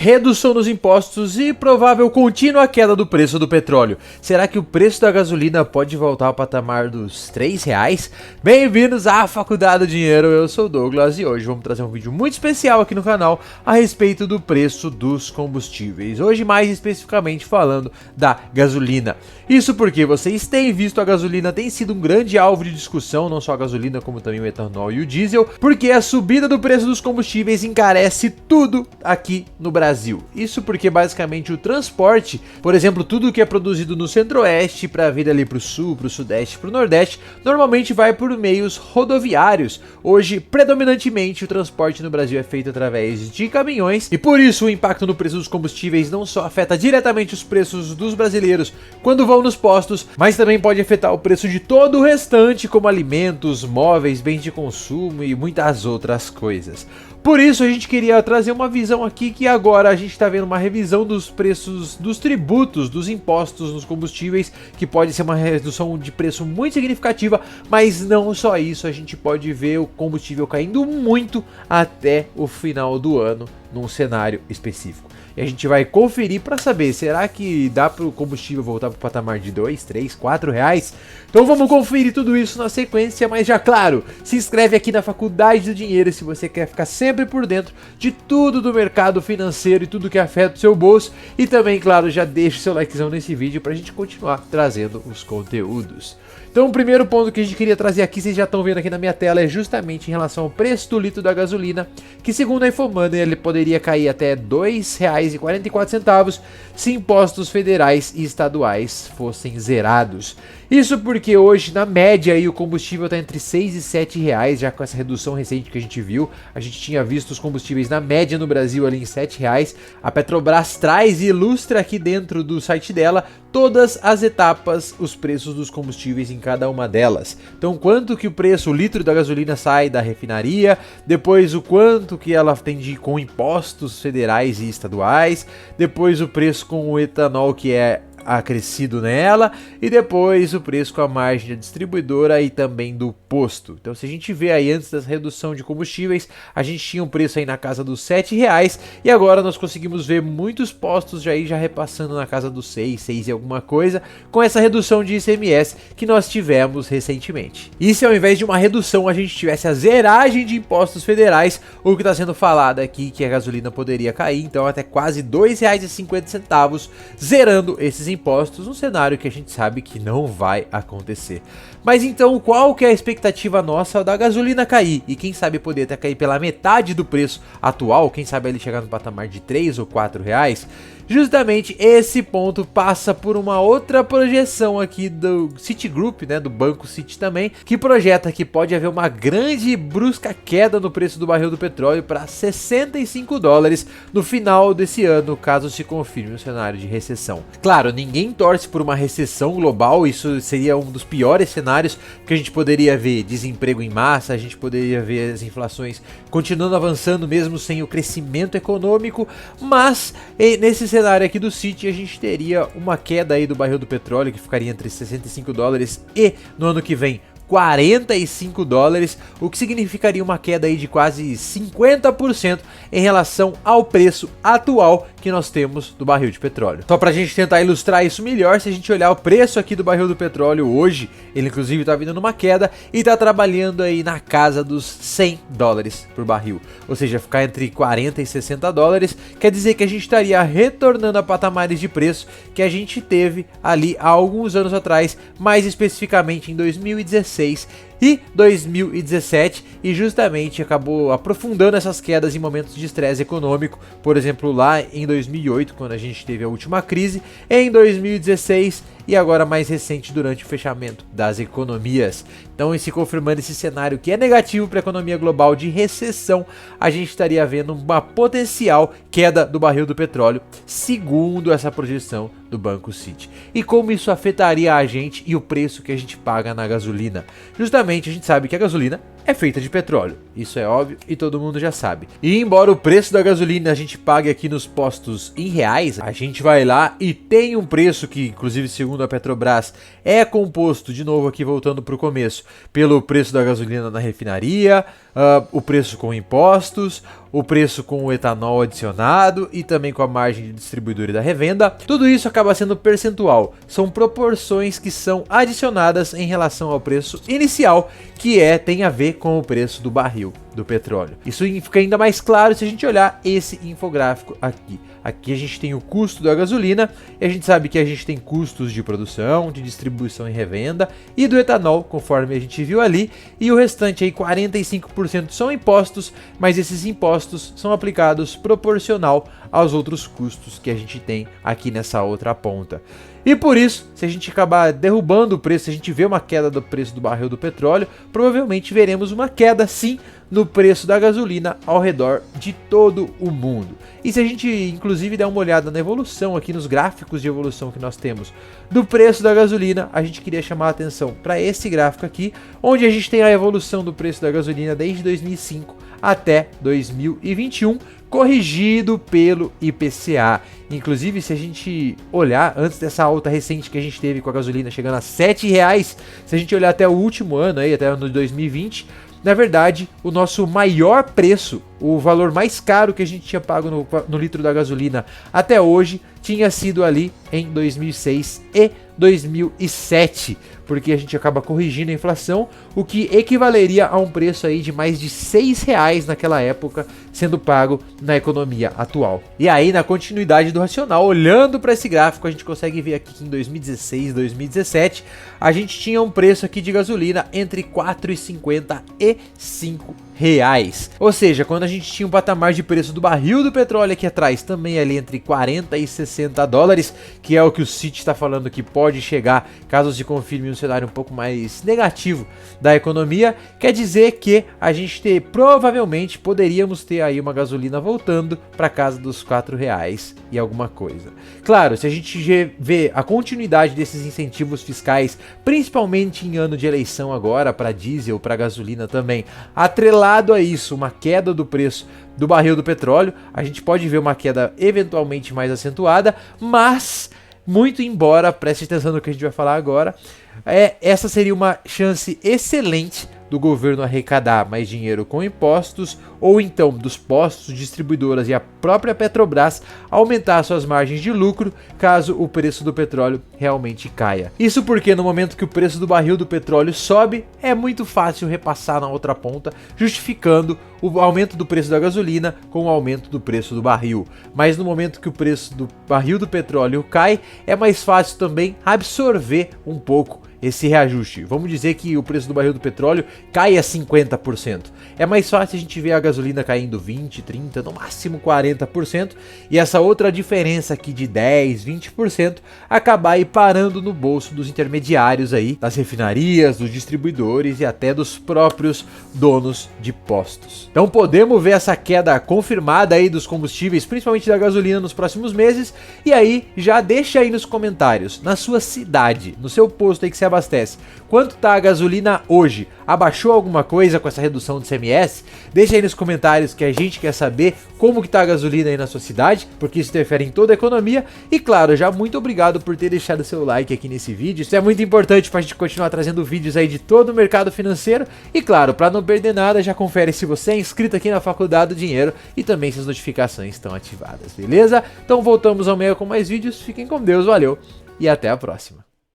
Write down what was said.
redução nos impostos e provável contínua queda do preço do petróleo. Será que o preço da gasolina pode voltar ao patamar dos R$3? Bem-vindos à Faculdade do Dinheiro, eu sou o Douglas e hoje vamos trazer um vídeo muito especial aqui no canal a respeito do preço dos combustíveis. Hoje mais especificamente falando da gasolina. Isso porque vocês têm visto a gasolina tem sido um grande alvo de discussão, não só a gasolina como também o etanol e o diesel, porque a subida do preço dos combustíveis encarece tudo aqui no Brasil. Isso porque basicamente o transporte, por exemplo, tudo que é produzido no centro-oeste para vir ali para o sul, para o sudeste, para o nordeste, normalmente vai por meios rodoviários. Hoje, predominantemente, o transporte no Brasil é feito através de caminhões e por isso o impacto no preço dos combustíveis não só afeta diretamente os preços dos brasileiros quando vão nos postos, mas também pode afetar o preço de todo o restante, como alimentos, móveis, bens de consumo e muitas outras coisas. Por isso a gente queria trazer uma visão aqui que agora a gente está vendo uma revisão dos preços dos tributos, dos impostos nos combustíveis, que pode ser uma redução de preço muito significativa, mas não só isso, a gente pode ver o combustível caindo muito até o final do ano num cenário específico. E a gente vai conferir para saber, será que dá para o combustível voltar para o patamar de R$2, R$3, R$4? Então vamos conferir tudo isso na sequência, mas já claro, se inscreve aqui na Faculdade do Dinheiro se você quer ficar sempre por dentro de tudo do mercado financeiro e tudo que afeta o seu bolso. E também, claro, já deixa o seu likezão nesse vídeo para a gente continuar trazendo os conteúdos. Então o primeiro ponto que a gente queria trazer aqui, vocês já estão vendo aqui na minha tela, é justamente em relação ao preço do litro da gasolina, que segundo a Infomoney ele poderia cair até R$2,44 se impostos federais e estaduais fossem zerados. Isso porque hoje, na média, aí, o combustível está entre R$6 e R$7, já com essa redução recente que a gente viu. A gente tinha visto os combustíveis na média no Brasil ali em R$7. A Petrobras traz e ilustra aqui dentro do site dela todas as etapas, os preços dos combustíveis em cada uma delas. Então, quanto que o litro da gasolina sai da refinaria, depois o quanto que ela tem com impostos federais e estaduais, depois o preço com o etanol que é acrescido nela e depois o preço com a margem da distribuidora e também do posto. Então se a gente vê aí antes da redução de combustíveis, a gente tinha um preço aí na casa dos R$7 e agora nós conseguimos ver muitos postos já repassando na casa dos 6 e alguma coisa com essa redução de ICMS que nós tivemos recentemente. E se ao invés de uma redução a gente tivesse a zeragem de impostos federais, o que está sendo falado aqui que a gasolina poderia cair então até quase R$2,50 zerando esses impostos, um cenário que a gente sabe que não vai acontecer. Mas então qual que é a expectativa nossa da gasolina cair? E quem sabe poder até cair pela metade do preço atual, quem sabe ele chegar no patamar de R$3 ou R$4? Justamente esse ponto passa por uma outra projeção aqui do Citigroup, né, do Banco Citi também, que projeta que pode haver uma grande e brusca queda no preço do barril do petróleo para $65 no final desse ano, caso se confirme o cenário de recessão. Claro, ninguém torce por uma recessão global, isso seria um dos piores cenários que a gente poderia ver desemprego em massa, a gente poderia ver as inflações continuando avançando mesmo sem o crescimento econômico, mas nesse cenário aqui do Citi a gente teria uma queda aí do barril do petróleo que ficaria entre $65 e no ano que vem $45, o que significaria uma queda aí de quase 50% em relação ao preço atual que nós temos do barril de petróleo. Só pra gente tentar ilustrar isso melhor, se a gente olhar o preço aqui do barril do petróleo hoje, ele inclusive tá vindo numa queda e tá trabalhando aí na casa dos $100 por barril, ou seja, ficar entre $40 e $60, quer dizer que a gente estaria retornando a patamares de preço que a gente teve ali há alguns anos atrás, mais especificamente em 2016 e 2017, e justamente acabou aprofundando essas quedas em momentos de estresse econômico, por exemplo lá em 2008 quando a gente teve a última crise, em 2016 e agora mais recente durante o fechamento das economias. Então, se confirmando esse cenário que é negativo para a economia global de recessão, a gente estaria vendo uma potencial queda do barril do petróleo, segundo essa projeção do Banco Citi. E como isso afetaria a gente e o preço que a gente paga na gasolina? Justamente a gente sabe que a gasolina é feita de petróleo, isso é óbvio e todo mundo já sabe. E embora o preço da gasolina a gente pague aqui nos postos em reais, a gente vai lá e tem um preço que, inclusive segundo a Petrobras, é composto, de novo aqui voltando para o começo, pelo preço da gasolina na refinaria, o preço com impostos, o preço com o etanol adicionado e também com a margem de distribuidor e da revenda. Tudo isso acaba sendo percentual, são proporções que são adicionadas em relação ao preço inicial, que tem a ver com o preço do barril do petróleo. Isso fica ainda mais claro se a gente olhar esse infográfico aqui. Aqui a gente tem o custo da gasolina e a gente sabe que a gente tem custos de produção, de distribuição e revenda e do etanol, conforme a gente viu ali, e o restante aí 45% são impostos, mas esses impostos são aplicados proporcional aos outros custos que a gente tem aqui nessa outra ponta. E por isso, se a gente acabar derrubando o preço, se a gente vê uma queda do preço do barril do petróleo, provavelmente veremos uma queda sim no preço da gasolina ao redor de todo o mundo. E se a gente inclusive der uma olhada na evolução aqui nos gráficos de evolução que nós temos do preço da gasolina, a gente queria chamar a atenção para esse gráfico aqui, onde a gente tem a evolução do preço da gasolina desde 2005 até 2021, corrigido pelo IPCA. Inclusive, se a gente olhar antes dessa alta recente que a gente teve com a gasolina chegando a R$7, se a gente olhar até o último ano, aí, até o ano de 2020, na verdade, o nosso maior preço, o valor mais caro que a gente tinha pago no litro da gasolina até hoje, tinha sido ali em 2006 e 2007, porque a gente acaba corrigindo a inflação, o que equivaleria a um preço aí de mais de R$6 naquela época, sendo pago na economia atual. E aí, na continuidade do racional, olhando para esse gráfico, a gente consegue ver aqui que em 2016 e 2017, a gente tinha um preço aqui de gasolina entre R$4,50 e R$5. Ou seja, quando a gente tinha um patamar de preço do barril do petróleo aqui atrás, também ali entre 40 e 60 dólares, que é o que o Citi está falando que pode chegar caso se confirme um cenário um pouco mais negativo da economia, quer dizer que a gente provavelmente poderíamos ter aí uma gasolina voltando para casa dos R$4 e alguma coisa. Claro, se a gente vê a continuidade desses incentivos fiscais, principalmente em ano de eleição agora, para diesel, para gasolina também, atrelado a isso, uma queda do preço do barril do petróleo, a gente pode ver uma queda eventualmente mais acentuada, mas muito embora, preste atenção no que a gente vai falar agora, essa seria uma chance excelente do governo arrecadar mais dinheiro com impostos, ou então dos postos, distribuidoras e a própria Petrobras aumentar suas margens de lucro caso o preço do petróleo realmente caia. Isso porque no momento que o preço do barril do petróleo sobe, é muito fácil repassar na outra ponta, justificando o aumento do preço da gasolina com o aumento do preço do barril. Mas no momento que o preço do barril do petróleo cai, é mais fácil também absorver um pouco esse reajuste. Vamos dizer que o preço do barril do petróleo cai a 50%. É mais fácil a gente ver a gasolina caindo 20, 30, no máximo 40%, e essa outra diferença aqui de 10, 20% acabar aí parando no bolso dos intermediários aí, das refinarias, dos distribuidores e até dos próprios donos de postos. Então podemos ver essa queda confirmada aí dos combustíveis, principalmente da gasolina, nos próximos meses. E aí já deixa aí nos comentários, na sua cidade, no seu posto aí que você abastece, quanto tá a gasolina hoje? Abaixou alguma coisa com essa redução do CMS? Deixa aí nos comentários que a gente quer saber como que tá a gasolina aí na sua cidade, porque isso interfere em toda a economia. E claro, já muito obrigado por ter deixado seu like aqui nesse vídeo, isso é muito importante pra gente continuar trazendo vídeos aí de todo o mercado financeiro. E claro, para não perder nada, já confere se você é inscrito aqui na Faculdade do Dinheiro e também se as notificações estão ativadas, beleza? Então voltamos amanhã com mais vídeos, fiquem com Deus, valeu e até a próxima.